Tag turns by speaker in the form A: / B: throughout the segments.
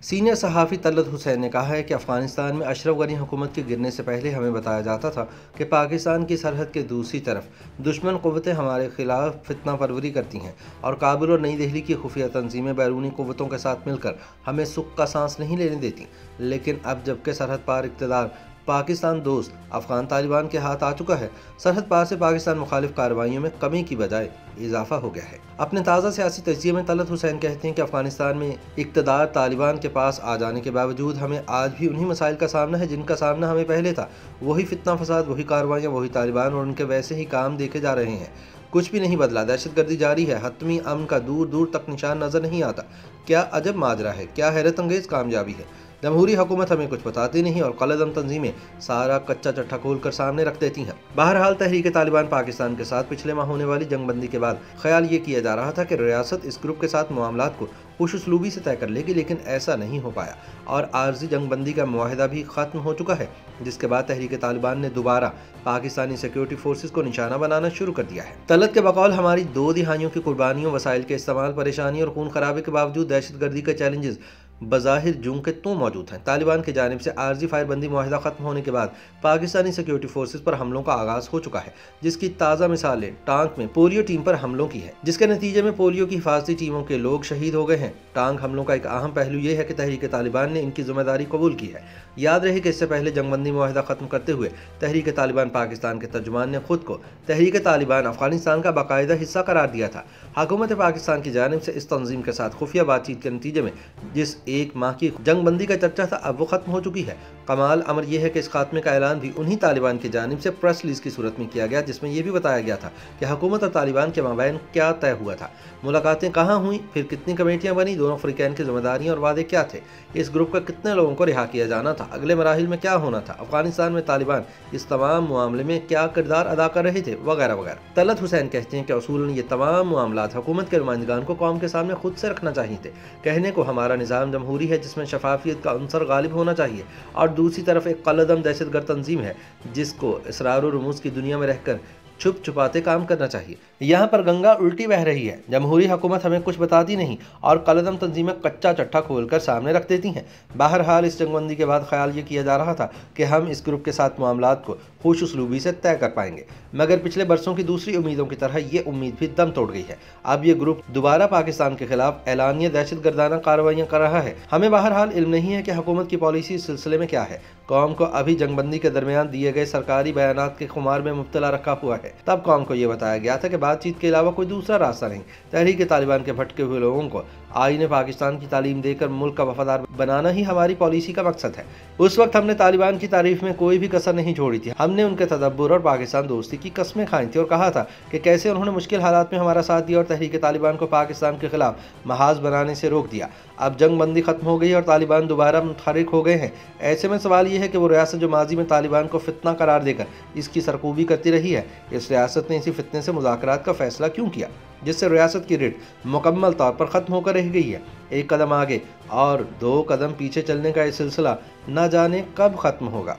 A: Senior सहाफ़ी तलत हुसैन ने कहा है कि अफ़गानिस्तान में अशरफ गनी हुकूमत के गिरने से पहले हमें बताया जाता था कि पाकिस्तान की सरहद के दूसरी तरफ दुश्मन क़ुव्वतें हमारे खिलाफ फितना परवरी करती हैं और काबुल और नई दिल्ली की खुफिया तंजीमें बैरूनी क़ुव्वतों के साथ मिलकर हमें सुख का सांस नहीं लेने देती। लेकिन अब जबकि सरहद पार इक़्तिदार पाकिस्तान दोस्त अफ़गान तालिबान के हाथ आ चुका है, सरहद पार से पाकिस्तान मुखालिफ कार्रवाइयों में कमी की बजाय इजाफा हो गया है। अपने ताज़ा सियासी तजिए में तलत हुसैन कहते हैं कि अफ़गानिस्तान में इक़्तिदार तालिबान के पास आ जाने के बावजूद हमें आज भी उन्हीं मसाइल का सामना है जिनका सामना हमें पहले था। वही फितना फसाद, वही कार्रवाइयाँ, वही तालिबान और उनके वैसे ही काम देखे जा रहे हैं। कुछ भी नहीं बदला, दहशतगर्दी जारी है, हतमी अमन का दूर दूर तक निशान नजर नहीं आता। क्या अजब माजरा है, क्या हैरत अंगेज कामयाबी है। जमहूरी हुकूमत हमें कुछ बताती नहीं और कलदम तंजीमें सारा कच्चा चट्टा खोल कर सामने रख देती हैं। बहरहाल तहरीक तालिबान पाकिस्तान के साथ पिछले माह होने वाली जंगबंदी के बाद ख्याल ये किया जा रहा था कि रियासत इस ग्रुप के साथ मामलात को खुश उसलूबी से तय कर लेगी, लेकिन ऐसा नहीं हो पाया और आर्जी जंगबंदी का मुआहिदा भी खत्म हो चुका है, जिसके बाद तहरीक तालिबान ने दोबारा पाकिस्तानी सिक्योरिटी फोर्सेस को निशाना बनाना शुरू कर दिया है। तलत के बकौल हमारी 2 दिहाइयों की कुर्बानियों, वसाइल के इस्तेमाल, परेशानी और खून खराबे के बावजूद दहशतगर्दी के चैलेंजेस बज़ाहिर जूं के तू मौजूद हैं। तालिबान की जानिब से आर्जी फायरबंदी मुआहिदा खत्म होने के बाद पाकिस्तानी सिक्योरिटी फोर्सेस पर हमलों का आगाज हो चुका है, जिसकी ताज़ा मिसालें टांक में पोलियो टीम पर हमलों की है, जिसके नतीजे में पोलियो की हिफाजती टीमों के लोग शहीद हो गए हैं। टांक हमलों का एक अहम पहलू यह है कि तहरीक तालिबान ने इनकी जिम्मेदारी कबूल की है। याद रहे कि इससे पहले जंगबंदी मुआहिदा खत्म करते हुए तहरीक तालिबान पाकिस्तान के तर्जुमान ने खुद को तहरीक तालिबान अफगानिस्तान का बाकायदा हिस्सा करार दिया था। हुकूमत पाकिस्तान की जानिब से इस तंजीम के साथ खुफिया बातचीत के नतीजे में जिस 1 माह की जंगबंदी का चर्चा था, अब वो खत्म हो चुकी है। कमाल अमर यह है कि इस खात्मे का ऐलान भी उन्हीं तालिबान की जानिब से प्रेस रिलीज की सूरत में किया गया, जिसमें यह भी बताया गया था कि हुकूमत और तालिबान के माबैन क्या तय हुआ था, मुलाकातें कहाँ हुई, फिर कितनी कमेटियाँ बनी, दोनों फ्रीकैन की जिम्मेदारियाँ और वादे क्या थे, इस ग्रुप का कितने लोगों को रिहा किया जाना था, अगले मराहिल में क्या होना था, अफगानिस्तान में तालिबान इस तमाम मामले में क्या किरदार अदा कर रहे थे, वगैरह वगैरह। तलत हुसैन कहते हैं कि असूलन ये तमाम मामलात हुकूमत के नुमाइंदगान को कौम के सामने खुद से रखना चाहिए थे। कहने को हमारा निज़ाम जमहूरी है जिसमें शफाफियत का अंसर गालिब होना चाहिए, और दूसरी तरफ एक कलदम दहशतगर्द तंजीम है जिसको इसरार और रुमूज़ की दुनिया में रहकर छुप छुपाते काम करना चाहिए। यहाँ पर गंगा उल्टी बह रही है। जमहूरी हुकूमत हमें कुछ बताती नहीं और कलदम तंजीमें कच्चा चट्टा खोलकर सामने रख देती हैं। बहरहाल इस जंगबंदी के बाद ख्याल ये किया जा रहा था कि हम इस ग्रुप के साथ मामलात को खुश उसलूबी से तय कर पाएंगे, मगर पिछले बरसों की दूसरी उम्मीदों की तरह ये उम्मीद भी दम तोड़ गई है। अब ये ग्रुप दोबारा पाकिस्तान के खिलाफ ऐलानिया दहशतगर्दाना कार्रवाइयाँ कर रहा है। हमें बहरहाल इल्म नहीं है कि हुकूमत की पॉलिसी इस सिलसिले में क्या है। कौम को अभी जंगबंदी के दरमियान दिए गए सरकारी बयानात के खुमार में मुब्तला रखा हुआ है। तब कौम को यह बताया गया था कि बातचीत के अलावा कोई दूसरा रास्ता नहीं। तहरीक तालिबान के भटके हुए लोगों को आईने पाकिस्तान की तालीम देकर मुल्क का वफादार बनाना ही हमारी पॉलिसी का मकसद है। उस वक्त हमने तालिबान की तारीफ में कोई भी कसर नहीं छोड़ी थी। हमने उनके तदब्बुर और पाकिस्तान दोस्ती की कस्में खाई थी और कहा था कि कैसे उन्होंने मुश्किल हालात में हमारा साथ दिया और तहरीक तालिबान को पाकिस्तान के खिलाफ महाज बनाने से रोक दिया। अब जंगबंदी खत्म हो गई और तालिबान दोबारा मुतहर्रिक हो गए हैं। ऐसे में सवाल यह है कि वो रियासत जो माजी में तालिबान को फितना करार देकर इसकी सरकूबी करती रही है, इस रियासत ने इसी फितने से मुज़ाकरात का फैसला क्यों किया, जिससे रियासत की रिट मुकम्मल तौर पर ख़त्म होकर रह गई है। एक कदम आगे और 2 कदम पीछे चलने का ये सिलसिला न जाने कब ख़त्म होगा।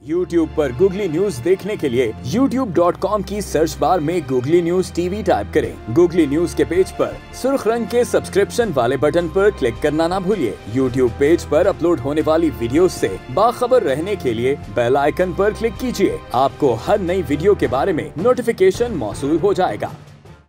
B: YouTube पर गूगली न्यूज देखने के लिए youtube.com की सर्च बार में गूगली न्यूज TV टाइप करें। गूगली न्यूज के पेज पर सुर्ख रंग के सब्सक्रिप्शन वाले बटन पर क्लिक करना ना भूलिए। YouTube पेज पर अपलोड होने वाली वीडियोस से बाखबर रहने के लिए बेल आइकन पर क्लिक कीजिए। आपको हर नई वीडियो के बारे में नोटिफिकेशन मौसूल हो जाएगा।